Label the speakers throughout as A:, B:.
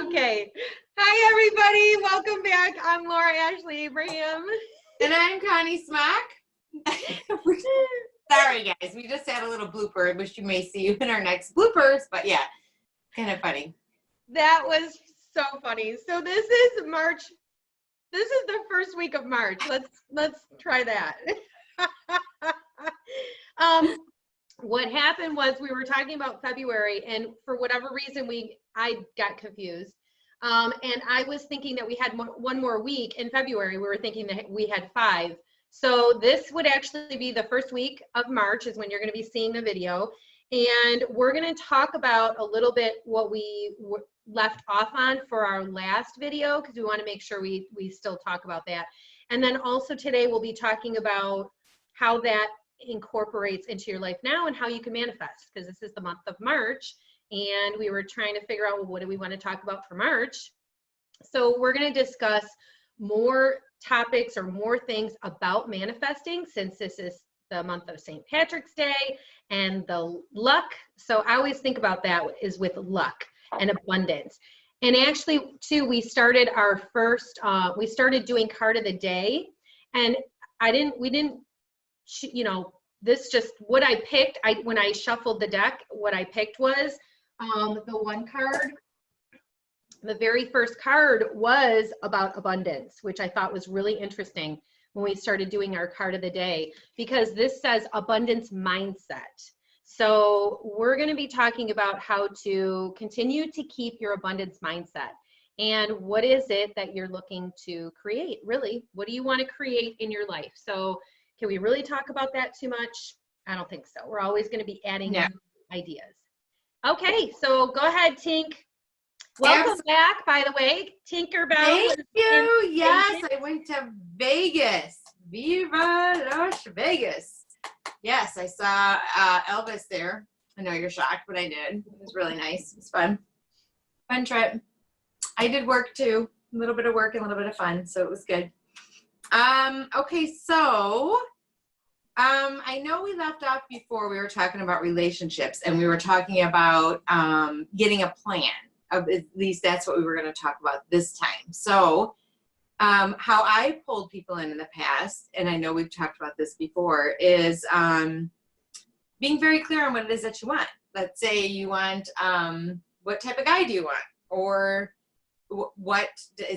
A: Okay. Hi, everybody. Welcome back. I'm Laura Ashley Abraham.
B: And I'm Connie Smock. Sorry, guys. We just had a little blooper, which you may see in our next bloopers. But yeah, kind of funny.
A: That was so funny. So this is March. This is the first week of March. Let's try that. What happened was we were talking about February, and for whatever reason, I got confused. And I was thinking that we had one more week in February. We were thinking that we had 5. So this would actually be the first week of March is when you're going to be seeing the video. And we're going to talk about a little bit what we left off on for our last video, because we want to make sure we still talk about that. And then also today we'll be talking about how that incorporates into your life now and how you can manifest, because this is the month of March. And we were trying to figure out, well, what do we want to talk about for March? So we're going to discuss more topics or more things about manifesting, since this is the month of St. Patrick's Day and the luck. So I always think about that is with luck and abundance. And actually, too, we started our first, we started doing card of the day. And we didn't, you know, this just what I picked. When I shuffled the deck, what I picked was the one card. The very first card was about abundance, which I thought was really interesting when we started doing our card of the day, because this says abundance mindset. So we're going to be talking about how to continue to keep your abundance mindset. And what is it that you're looking to create? Really, what do you want to create in your life? So can we really talk about that too much? I don't think so. We're always going to be adding ideas. Okay, so go ahead, Tink. Welcome back, by the way. Tinkerbell.
B: Thank you. Yes, I went to Vegas. Viva Las Vegas. Yes, I saw Elvis there. I know you're shocked, but I did. It was really nice. It was fun. Fun trip. I did work too. A little bit of work and a little bit of fun, so it was good. Okay, so I know we left off before. We were talking about relationships, and we were talking about getting a plan. At least that's what we were going to talk about this time. So how I pulled people in the past, and I know we've talked about this before, is being very clear on what it is that you want. Let's say you want, what type of guy do you want? Or what,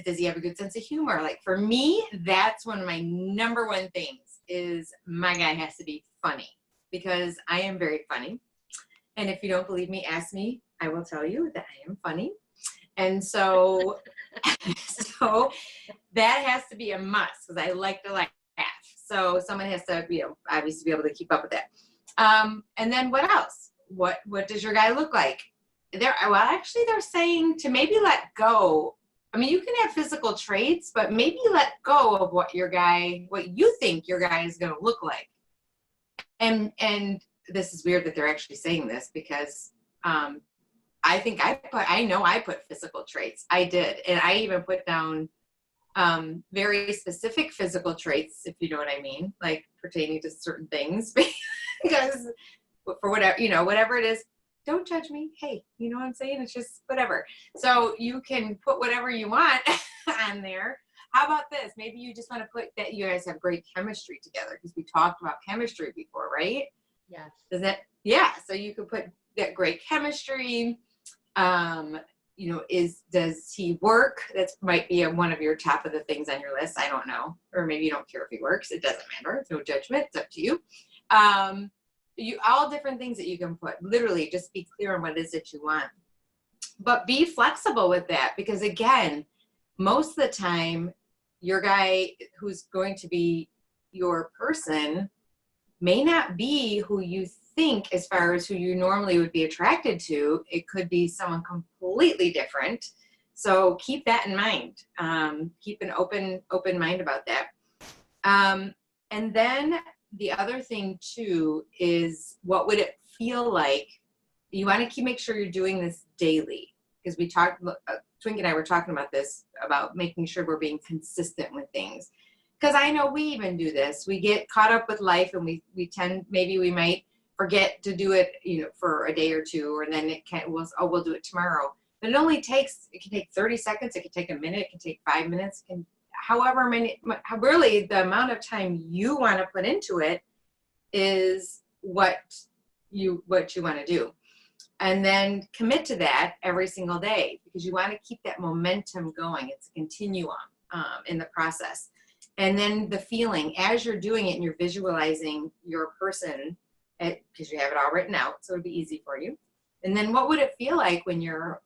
B: does he have a good sense of humor? Like for me, that's one of my number one things is my guy has to be funny, because I am very funny. And if you don't believe me, ask me. I will tell you that I am funny. And so, so that has to be a must, because I like to laugh. So someone has to, obviously be able to keep up with that. And then what else? What does your guy look like? Actually, they're saying to maybe let go. I mean, you can have physical traits, but maybe let go of what you think your guy is going to look like. And this is weird that they're actually saying this, because I know I put physical traits. I did. And I even put down very specific physical traits, if you know what I mean, like pertaining to certain things, because for whatever it is, don't judge me. Hey, you know what I'm saying? It's just whatever. So you can put whatever you want on there. How about this? Maybe you just want to put that you guys have great chemistry together, because we talked about chemistry before, right?
A: Yes.
B: So you could put that great chemistry. Does he work? That might be one of your top of the things on your list. I don't know. Or maybe you don't care if he works. It doesn't matter. It's no judgment. It's up to you. All different things that you can put. Literally, just be clear on what it is that you want. But be flexible with that, because again, most of the time, your guy who's going to be your person may not be who you think as far as who you normally would be attracted to. It could be someone completely different. So keep that in mind. Keep an open mind about that. And then the other thing too is, what would it feel like? You want to make sure you're doing this daily, because we talked, Twink and I were talking about this, about making sure we're being consistent with things. Because I know we even do this. We get caught up with life, and we might forget to do it, for a day or two, or then we'll do it tomorrow. But it only takes, it can take 30 seconds, it can take a minute, it can take 5 minutes, it can, however many, really the amount of time you want to put into it is what you want to do. And then commit to that every single day, because you want to keep that momentum going. It's a continuum in the process. And then the feeling as you're doing it and you're visualizing your person, because you have it all written out, so it'd be easy for you. And then what would it feel like when you're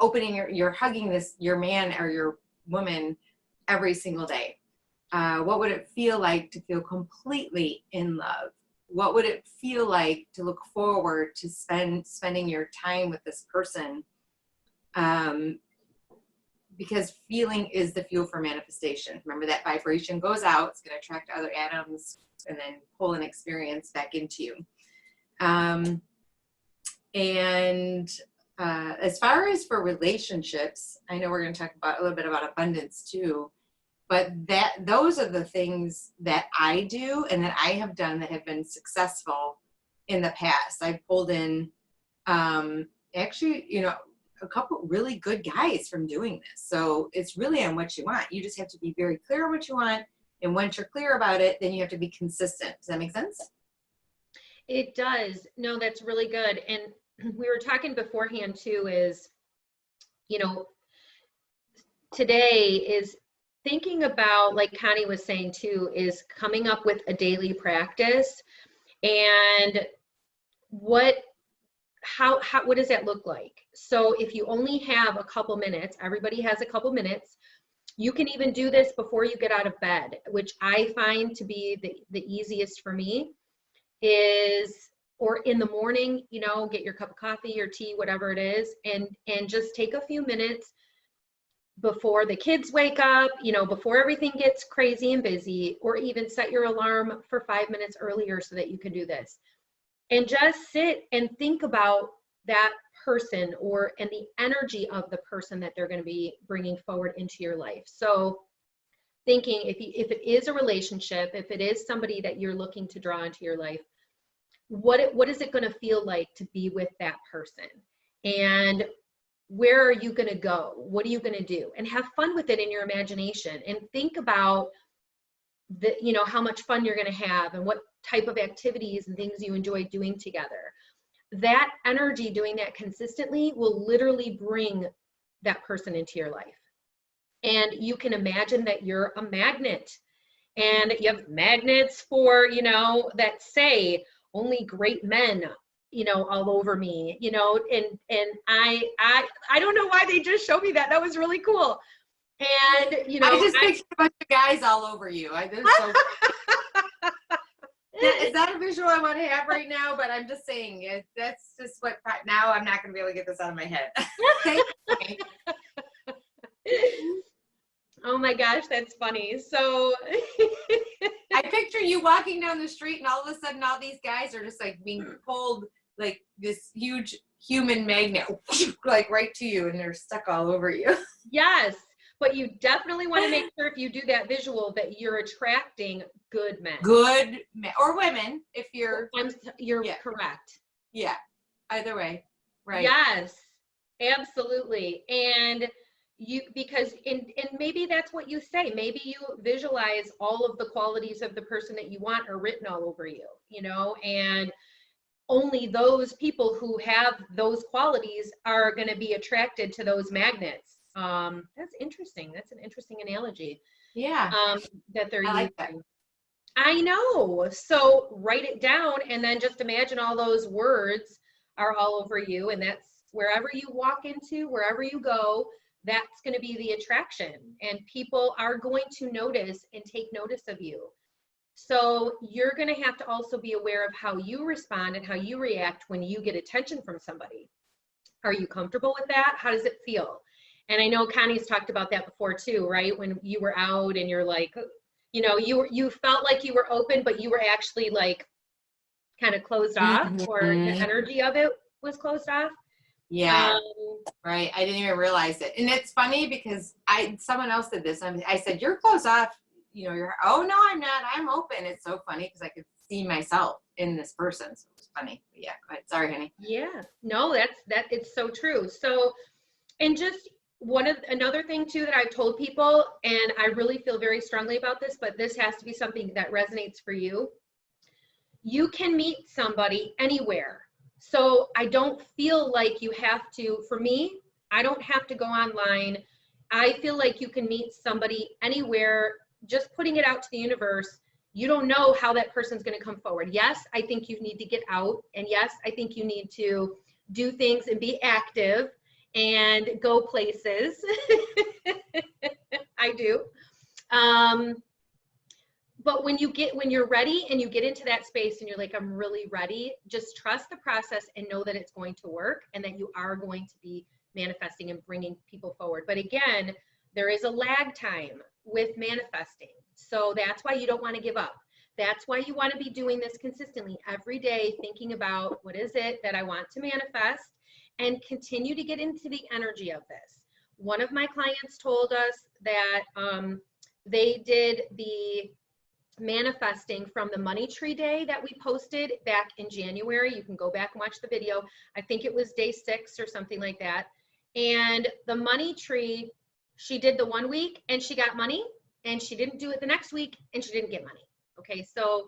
B: opening you're hugging your man or your woman every single day? What would it feel like to feel completely in love? What would it feel like to look forward to spending your time with this person? Because feeling is the fuel for manifestation. Remember, that vibration goes out, it's going to attract other atoms and then pull an experience back into you. As far as for relationships, I know we're going to talk about a little bit about abundance too, but those are the things that I do and that I have done that have been successful in the past. I've pulled in actually, a couple really good guys from doing this. So it's really on what you want. You just have to be very clear on what you want. And once you're clear about it, then you have to be consistent. Does that make sense?
A: It does. No, that's really good. And we were talking beforehand too, is, today is thinking about, like Connie was saying too, is coming up with a daily practice. And what does that look like? So if you only have a couple minutes, everybody has a couple minutes. You can even do this before you get out of bed, which I find to be the easiest for me, or in the morning, get your cup of coffee or tea, whatever it is, and just take a few minutes before the kids wake up, before everything gets crazy and busy, or even set your alarm for 5 minutes earlier so that you can do this. And just sit and think about that person and the energy of the person that they're going to be bringing forward into your life. So thinking if it is a relationship, if it is somebody that you're looking to draw into your life, what is it going to feel like to be with that person? And where are you going to go? What are you going to do? And have fun with it in your imagination, and think about how much fun you're going to have and what type of activities and things you enjoy doing together. That energy, doing that consistently, will literally bring that person into your life. And you can imagine that you're a magnet, and you have magnets for, that say only great men, all over me, and I don't know why they just showed me that. That was really cool. And,
B: I just pictured a bunch of guys all over you. Is that a visual I want to have right now? But I'm just saying, that's just what, now I'm not going to be able to get this out of my head.
A: Oh my gosh, that's funny. So
B: I picture you walking down the street, and all of a sudden all these guys are just like being pulled like this huge human magnet, like right to you, and they're stuck all over you.
A: Yes. But you definitely want to make sure, if you do that visual, that you're attracting good men.
B: Good men or women, if you're
A: correct.
B: Yeah. Either way. Right.
A: Yes, absolutely. And because maybe that's what you say. Maybe you visualize all of the qualities of the person that you want are written all over you, and only those people who have those qualities are going to be attracted to those magnets. That's interesting. That's an interesting analogy.
B: Yeah.
A: That they're
B: using.
A: Like that. I know. So write it down, and then just imagine all those words are all over you, and that's wherever you walk into, wherever you go, that's going to be the attraction, and people are going to notice and take notice of you. So you're going to have to also be aware of how you respond and how you react when you get attention from somebody. Are you comfortable with that? How does it feel? And I know Connie's talked about that before too, right? When you were out and you're like, you felt like you were open, but you were actually like kind of closed off, or the energy of it was closed off.
B: Yeah. Right. I didn't even realize it. And it's funny because someone else did this. I said, you're closed off. Oh no, I'm not. I'm open. It's so funny because I could see myself in this person. So it was funny. But yeah, go ahead. Sorry, honey.
A: Yeah, no, it's so true. So, and just another thing too that I've told people, and I really feel very strongly about this, but this has to be something that resonates for you. You can meet somebody anywhere. So I don't feel like you have to, for me, I don't have to go online. I feel like you can meet somebody anywhere, just putting it out to the universe. You don't know how that person's going to come forward. Yes, I think you need to get out. And yes, I think you need to do things and be active and go places. I do. But when you're ready and you get into that space and you're like, I'm really ready, just trust the process and know that it's going to work and that you are going to be manifesting and bringing people forward. But again, there is a lag time with manifesting. So that's why you don't want to give up. That's why you want to be doing this consistently every day, thinking about what is it that I want to manifest, and continue to get into the energy of this. One of my clients told us that they did the manifesting from the money tree day that we posted back in January. You can go back and watch the video. I think it was day 6 or something like that. And the money tree, she did the 1 week and she got money, and she didn't do it the next week and she didn't get money. Okay, so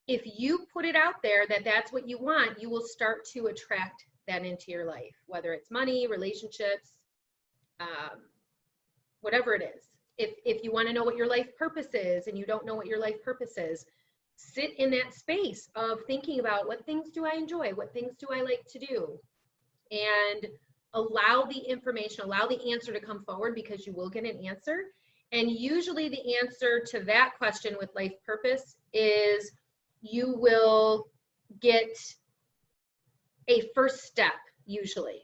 A: if you put it out there that that's what you want, you will start to attract that into your life, whether it's money, relationships, whatever it is. If you want to know what your life purpose is and you don't know what your life purpose is, sit in that space of thinking about what things do I enjoy, what things do I like to do, and allow the information, allow the answer to come forward, because you will get an answer. And usually the answer to that question with life purpose is you will get a first step usually.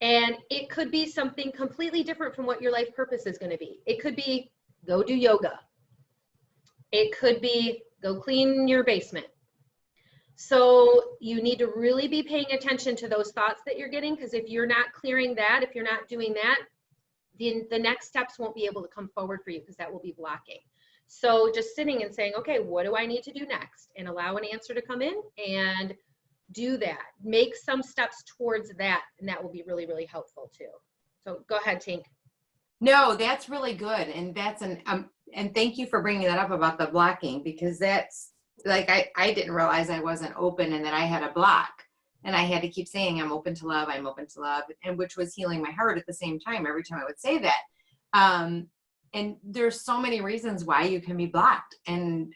A: And it could be something completely different from what your life purpose is going to be. It could be go do yoga. It could be go clean your basement. So you need to really be paying attention to those thoughts that you're getting, because if you're not clearing that, if you're not doing that, the next steps won't be able to come forward for you, because that will be blocking. So just sitting and saying, okay, what do I need to do next? And allow an answer to come in and do that. Make some steps towards that, and that will be really, really helpful too. So go ahead, Tink.
B: No, that's really good. And that's and thank you for bringing that up about the blocking, because that's like, I didn't realize I wasn't open and that I had a block. And I had to keep saying, I'm open to love, I'm open to love, and which was healing my heart at the same time, every time I would say that. And there's so many reasons why you can be blocked, and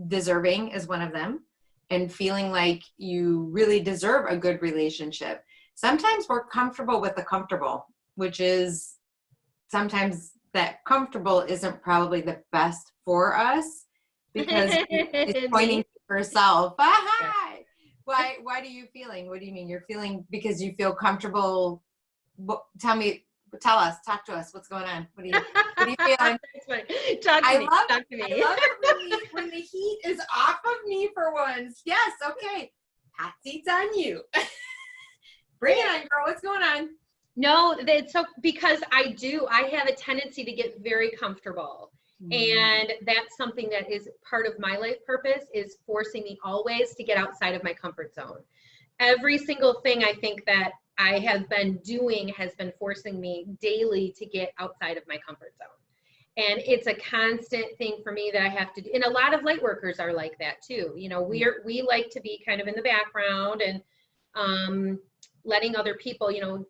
B: deserving is one of them, and feeling like you really deserve a good relationship. Sometimes we're comfortable with the comfortable, which is sometimes that comfortable isn't probably the best for us, because it's pointing to herself. Hi. Why do you feeling? What do you mean? You're feeling because you feel comfortable. Tell us, talk to us. What's going on? What are you feeling? I love it when the heat is off of me for once. Yes, okay. Hot seat's on you. Bring it on, girl. What's going on?
A: No, it's so, because I have a tendency to get very comfortable. And that's something that is part of my life purpose, is forcing me always to get outside of my comfort zone. Every single thing I think that I have been doing has been forcing me daily to get outside of my comfort zone. And it's a constant thing for me that I have to do. And a lot of light workers are like that too. You know, we like to be kind of in the background and letting other people, you know,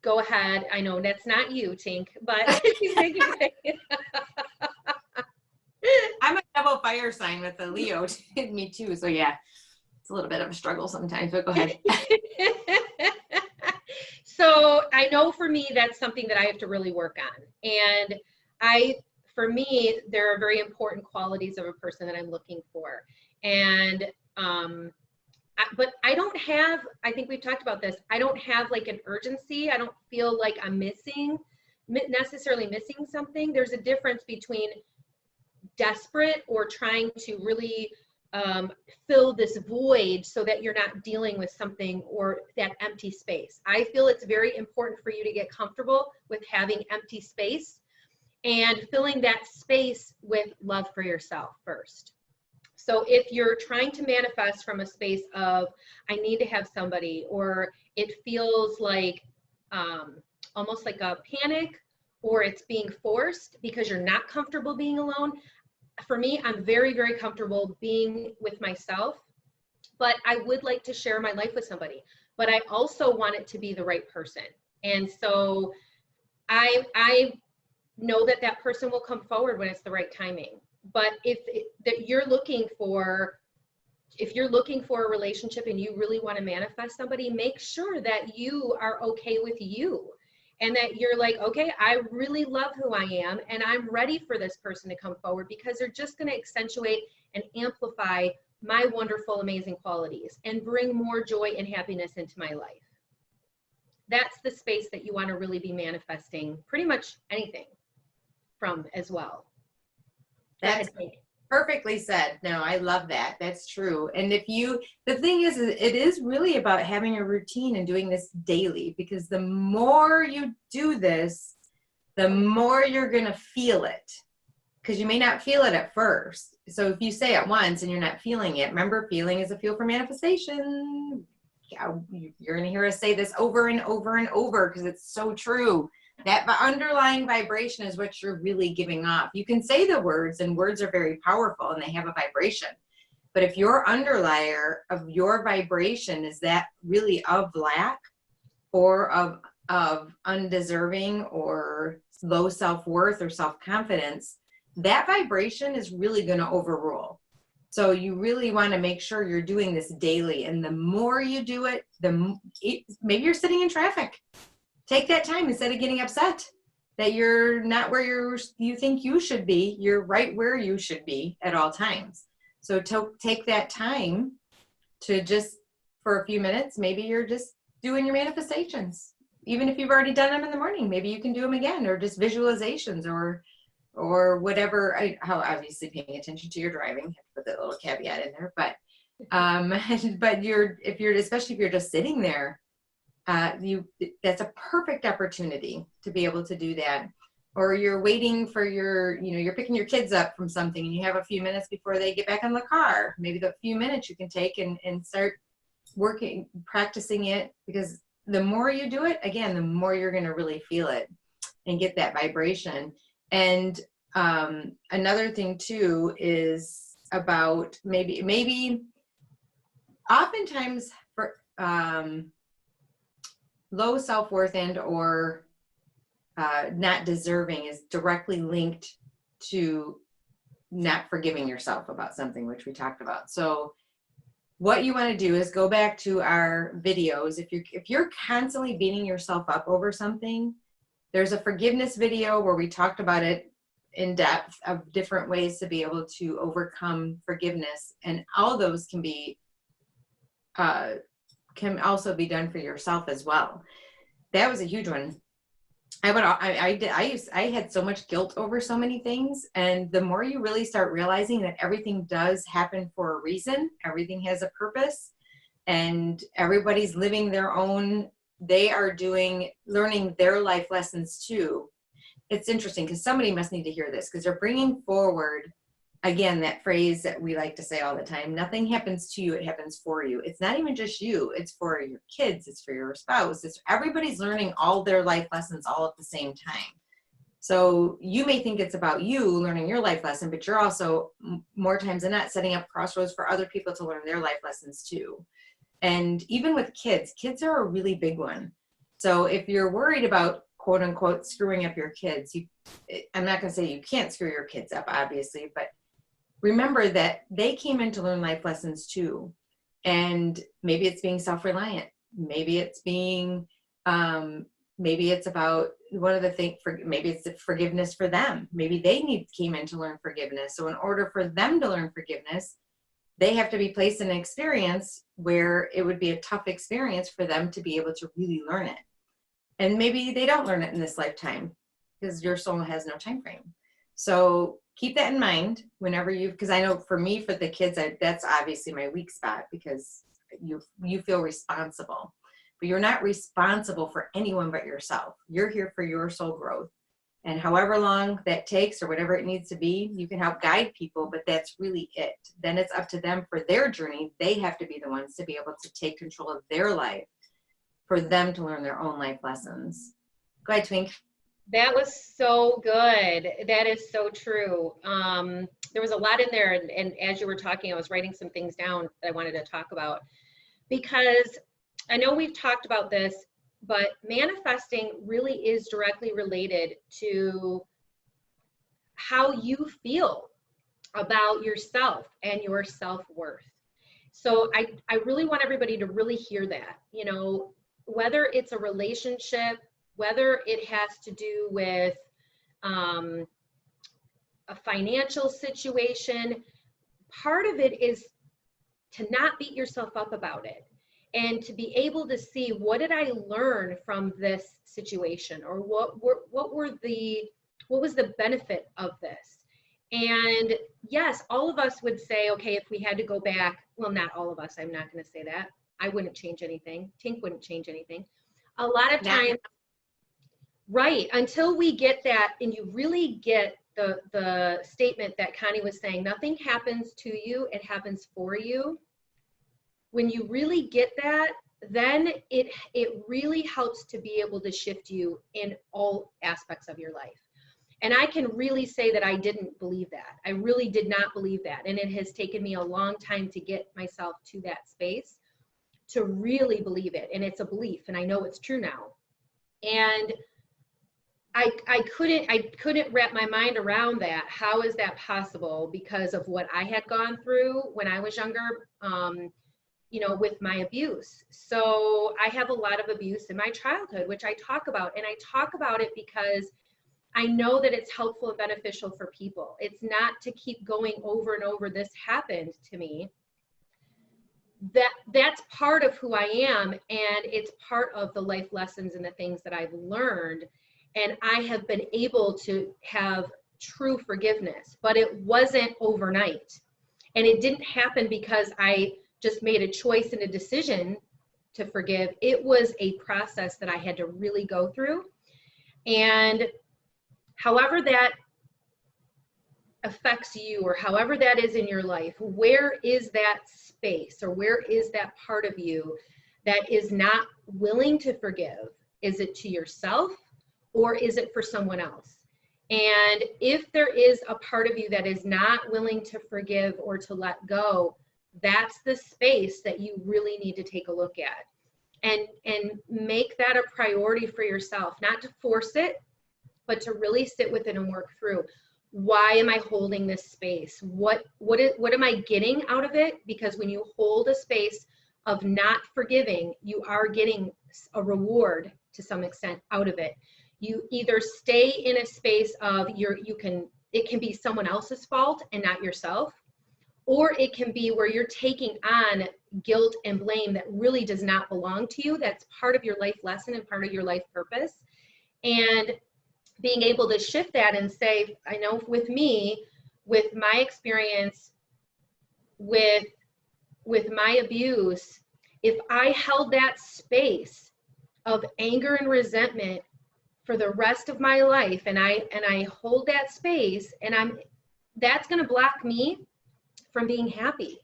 A: go ahead. I know that's not you, Tink, but
B: I'm a double fire sign with the Leo. Me too. So yeah, it's a little bit of a struggle sometimes, but go ahead.
A: So I know for me, that's something that I have to really work on. And for me, there are very important qualities of a person that I'm looking for. And, but I don't have, I think we've talked about this, I don't have like an urgency. I don't feel like I'm necessarily missing something. There's a difference between desperate or trying to really fill this void so that you're not dealing with something or that empty space. I feel it's very important for you to get comfortable with having empty space and filling that space with love for yourself first. So if you're trying to manifest from a space of, I need to have somebody, or it feels like almost like a panic, or it's being forced because you're not comfortable being alone. For me, I'm very, very comfortable being with myself, but I would like to share my life with somebody, but I also want it to be the right person. And so I know that that person will come forward when it's the right timing. But if you're looking for a relationship and you really want to manifest somebody, make sure that you are okay with you, and that you're like, okay, I really love who I am and I'm ready for this person to come forward, because they're just going to accentuate and amplify my wonderful, amazing qualities and bring more joy and happiness into my life. That's the space that you want to really be manifesting pretty much anything from as well.
B: That's perfectly said. No, I love that. That's true. And the thing is, it is really about having a routine and doing this daily, because the more you do this, the more you're going to feel it, because you may not feel it at first. So if you say it once and you're not feeling it, remember, feeling is a fuel for manifestation. Yeah, you're going to hear us say this over and over and over, because it's so true. That underlying vibration is what you're really giving off. You can say the words, and words are very powerful and they have a vibration. But if your underlayer of your vibration is that really of lack, or of undeserving, or low self-worth or self-confidence, that vibration is really going to overrule. So you really want to make sure you're doing this daily. And the more you do it, maybe you're sitting in traffic. Take that time, instead of getting upset that you're not where you think you should be. You're right where you should be at all times. So take that time to just, for a few minutes, maybe you're just doing your manifestations. Even if you've already done them in the morning, maybe you can do them again, or just visualizations, or whatever. How obviously paying attention to your driving, have to put that little caveat in there. But especially if you're just sitting there, that's a perfect opportunity to be able to do that. Or you're waiting for you're picking your kids up from something and you have a few minutes before they get back in the car. Maybe the few minutes you can take and start working, practicing it, because the more you do it, again, the more you're going to really feel it and get that vibration. And another thing too is about maybe oftentimes for low self-worth and or not deserving is directly linked to not forgiving yourself about something, which we talked about. So what you want to do is go back to our videos. If you're constantly beating yourself up over something, there's a forgiveness video where we talked about it in depth, of different ways to be able to overcome forgiveness, and all those can also be done for yourself as well. That was a huge one. I had so much guilt over so many things, and the more you really start realizing that everything does happen for a reason, everything has a purpose, and everybody's living they are learning their life lessons too. It's interesting, because somebody must need to hear this, because they're bringing forward, again, that phrase that we like to say all the time: nothing happens to you, it happens for you. It's not even just you, it's for your kids, it's for your spouse, everybody's learning all their life lessons all at the same time. So you may think it's about you learning your life lesson, but you're also, more times than not, setting up crossroads for other people to learn their life lessons too. And even with kids are a really big one. So if you're worried about, quote unquote, screwing up your kids, I'm not going to say you can't screw your kids up, obviously, but remember that they came in to learn life lessons too. And maybe it's being self-reliant. Maybe it's maybe it's about one of the things, maybe it's the forgiveness for them. Maybe they came in to learn forgiveness. So in order for them to learn forgiveness, they have to be placed in an experience where it would be a tough experience for them to be able to really learn it. And maybe they don't learn it in this lifetime, because your soul has no time frame. So keep that in mind whenever because I know for me, for the kids, that's obviously my weak spot, because you feel responsible, but you're not responsible for anyone but yourself. You're here for your soul growth. And however long that takes or whatever it needs to be, you can help guide people, but that's really it. Then it's up to them for their journey. They have to be the ones to be able to take control of their life for them to learn their own life lessons. Go ahead, Twink.
A: That was so good. That is so true. There was a lot in there, and as you were talking, I was writing some things down that I wanted to talk about, because I know we've talked about this, but manifesting really is directly related to how you feel about yourself and your self-worth. So I really want everybody to really hear that, you know, whether it's a relationship, whether it has to do with a financial situation, part of it is to not beat yourself up about it, and to be able to see, what did I learn from this situation, or what was the benefit of this? And yes, all of us would say, okay, if we had to go back, well, not all of us, I'm not going to say that. I wouldn't change anything. Tink wouldn't change anything. A lot of times, right, until we get that, and you really get the statement that Connie was saying, nothing happens to you, it happens for you. When you really get that, then it really helps to be able to shift you in all aspects of your life. And I can really say that I didn't believe that. I really did not believe that. And it has taken me a long time to get myself to that space to really believe it. And it's a belief, and I know it's true now. And I couldn't wrap my mind around that. How is that possible? Because of what I had gone through when I was younger, you know, with my abuse. So I have a lot of abuse in my childhood, which I talk about, and I talk about it because I know that it's helpful and beneficial for people. It's not to keep going over and over, this happened to me. That's part of who I am, and it's part of the life lessons and the things that I've learned. And I have been able to have true forgiveness, but it wasn't overnight. And it didn't happen because I just made a choice and a decision to forgive. It was a process that I had to really go through. And however that affects you, or however that is in your life, where is that space, or where is that part of you that is not willing to forgive? Is it to yourself, or is it for someone else? And if there is a part of you that is not willing to forgive or to let go, that's the space that you really need to take a look at, and make that a priority for yourself, not to force it, but to really sit with it and work through. Why am I holding this space? What am I getting out of it? Because when you hold a space of not forgiving, you are getting a reward to some extent out of it. You either stay in a space of it can be someone else's fault and not yourself, or it can be where you're taking on guilt and blame that really does not belong to you. That's part of your life lesson and part of your life purpose. And being able to shift that and say, I know with me, with my experience with my abuse, if I held that space of anger and resentment for the rest of my life, and I hold that space, and that's going to block me from being happy.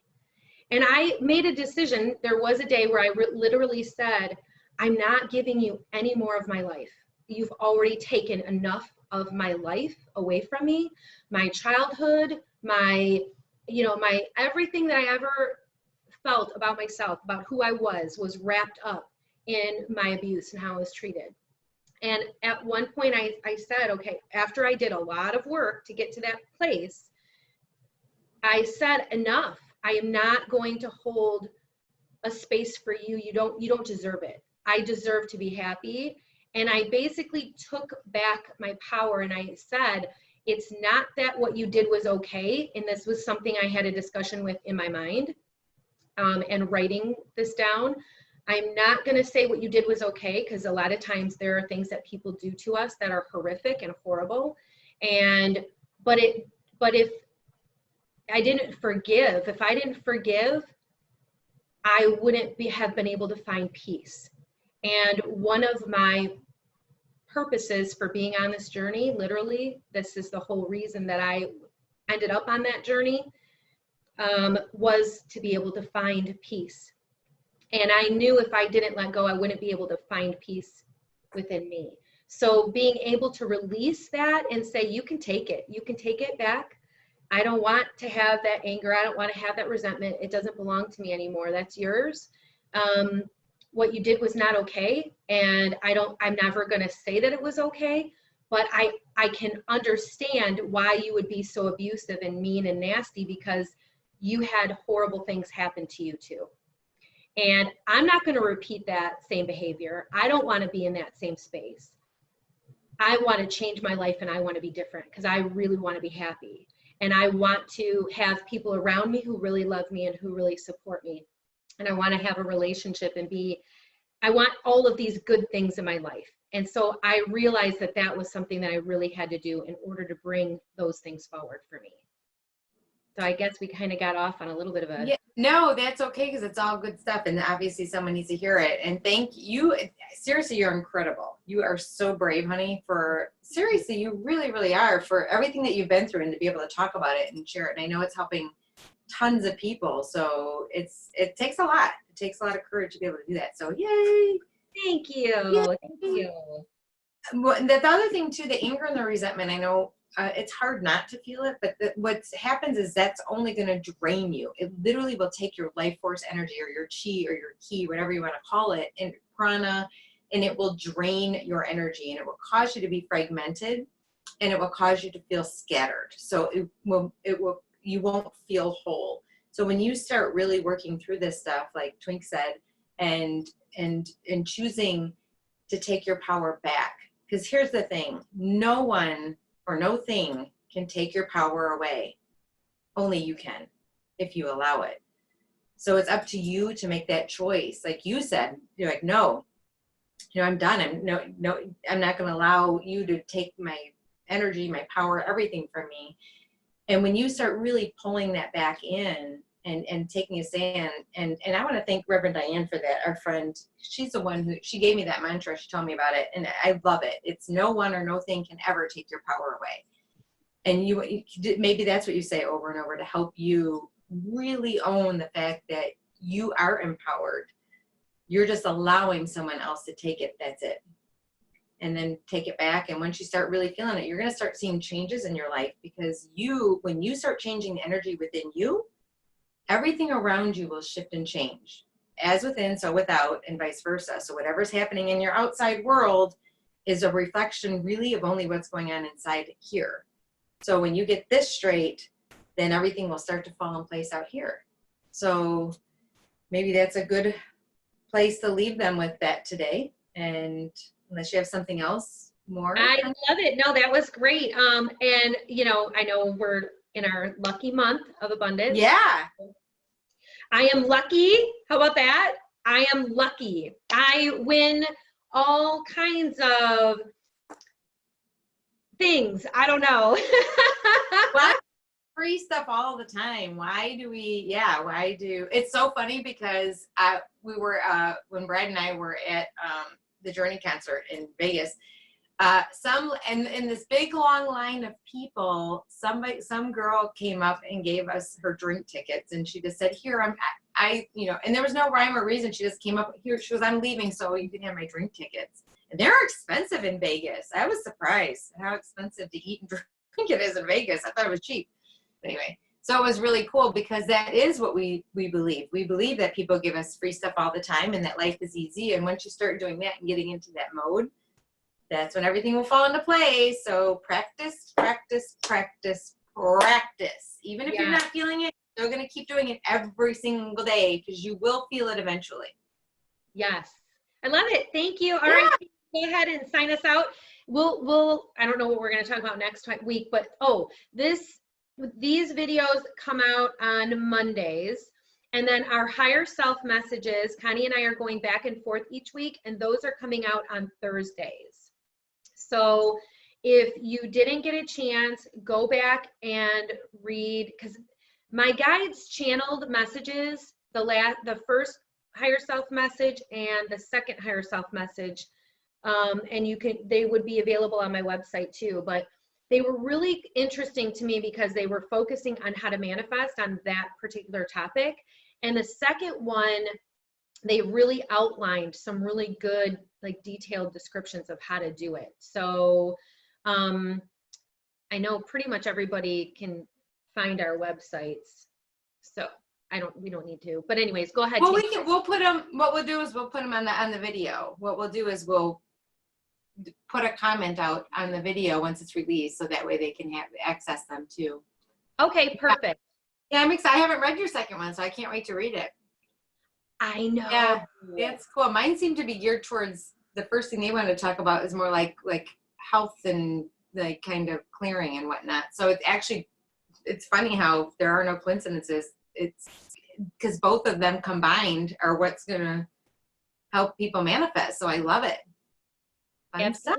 A: And I made a decision. There was a day where I literally said, I'm not giving you any more of my life. You've already taken enough of my life away from me, my childhood, my everything that I ever felt about myself, about who I was wrapped up in my abuse and how I was treated. And at one point I said, okay, after I did a lot of work to get to that place, I said, enough. I am not going to hold a space for you. You don't deserve it. I deserve to be happy. And I basically took back my power, and I said, it's not that what you did was okay. And this was something I had a discussion with in my mind, and writing this down. I'm not going to say what you did was okay, because a lot of times there are things that people do to us that are horrific and horrible. But if I didn't forgive, I wouldn't have been able to find peace. And one of my purposes for being on this journey, literally, this is the whole reason that I ended up on that journey, was to be able to find peace. And I knew if I didn't let go, I wouldn't be able to find peace within me. So being able to release that and say, you can take it back. I don't want to have that anger. I don't want to have that resentment. It doesn't belong to me anymore. That's yours. What you did was not okay. And I'm never going to say that it was okay, but I can understand why you would be so abusive and mean and nasty, because you had horrible things happen to you too. And I'm not going to repeat that same behavior. I don't want to be in that same space. I want to change my life and I want to be different because I really want to be happy. And I want to have people around me who really love me and who really support me. And I want to have a relationship and I want all of these good things in my life. And so I realized that that was something that I really had to do in order to bring those things forward for me. So I guess we kind of got off on a little bit of a...
B: Yeah, no, that's okay, because it's all good stuff, and obviously someone needs to hear it. And thank you. Seriously, you're incredible. You are so brave, honey, seriously, you really, really are, for everything that you've been through, and to be able to talk about it and share it. And I know it's helping tons of people. So it takes a lot. It takes a lot of courage to be able to do that. So yay.
A: Thank you.
B: Yay.
A: Thank you.
B: Well, the other thing too, the anger and the resentment, I know it's hard not to feel it, but what happens is that's only going to drain you. It literally will take your life force energy, or your chi, or your ki, whatever you want to call it, and prana, and it will drain your energy, and it will cause you to be fragmented, and it will cause you to feel scattered. So you won't feel whole. So when you start really working through this stuff, like Twink said, and choosing to take your power back, because here's the thing, no one or no thing can take your power away. Only you can, if you allow it. So it's up to you to make that choice. Like you said, you're like, no, I'm done. I'm not going to allow you to take my energy, my power, everything from me. And when you start really pulling that back in and taking a stand, and I want to thank Reverend Diane for that, our friend. She's the one she gave me that mantra. She told me about it, and I love it. It's no one or no thing can ever take your power away. And maybe that's what you say over and over, to help you really own the fact that you are empowered. You're just allowing someone else to take it. That's it. And then take it back. And once you start really feeling it, you're going to start seeing changes in your life, because when you start changing the energy within you, everything around you will shift and change. As within, so without, and vice versa. So whatever's happening in your outside world is a reflection really of only what's going on inside here. So when you get this straight, then everything will start to fall in place out here. So maybe that's a good place to leave them with that today. And unless you have something else more.
A: I love it. No, that was great. And I know we're in our lucky month of abundance.
B: Yeah.
A: I am lucky. How about that? I am lucky. I win all kinds of things. I don't know.
B: What? Free stuff all the time. It's so funny, because we were when Brad and I were at the Journey concert in Vegas, in this big long line of people, some girl came up and gave us her drink tickets, and she just said, here, and there was no rhyme or reason. She just came up here. She goes, I'm leaving, so you can have my drink tickets. And they're expensive in Vegas. I was surprised how expensive to eat and drink it is in Vegas. I thought it was cheap. Anyway, so it was really cool, because that is what we believe. We believe that people give us free stuff all the time, and that life is easy. And once you start doing that and getting into that mode, that's when everything will fall into place. So practice, practice, practice, practice. Even if you're not feeling it, you're going to keep doing it every single day, because you will feel it eventually.
A: Yes. I love it. Thank you. All right. Go ahead and sign us out. We'll I don't know what we're going to talk about next week, but these videos come out on Mondays, and then our higher self messages, Connie and I are going back and forth each week, and those are coming out on Thursdays. So if you didn't get a chance, go back and read, because my guides channeled messages, the first higher self message and the second higher self message And they would be available on my website too, but they were really interesting to me because they were focusing on how to manifest on that particular topic. And the second one, they really outlined some really good, like, detailed descriptions of how to do it. So I know pretty much everybody can find our websites, so we don't need to, but anyways, go ahead.
B: Well, we'll put them, what we'll do is we'll put them on the video. What we'll do is we'll put a comment out on the video once it's released, so that way they can access them too.
A: Okay, perfect.
B: Yeah, I'm excited. I haven't read your second one, so I can't wait to read it.
A: I know.
B: Yeah, that's cool. Mine seem to be geared towards, the first thing they want to talk about is more like health and like kind of clearing and whatnot. So it's funny how there are no coincidences. It's because both of them combined are what's going to help people manifest. So I love it. Fun stuff.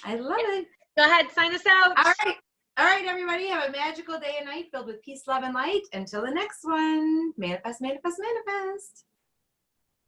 B: I love it.
A: Go ahead, sign us out.
B: All right, everybody. Have a magical day and night filled with peace, love, and light. Until the next one. Manifest, manifest, manifest.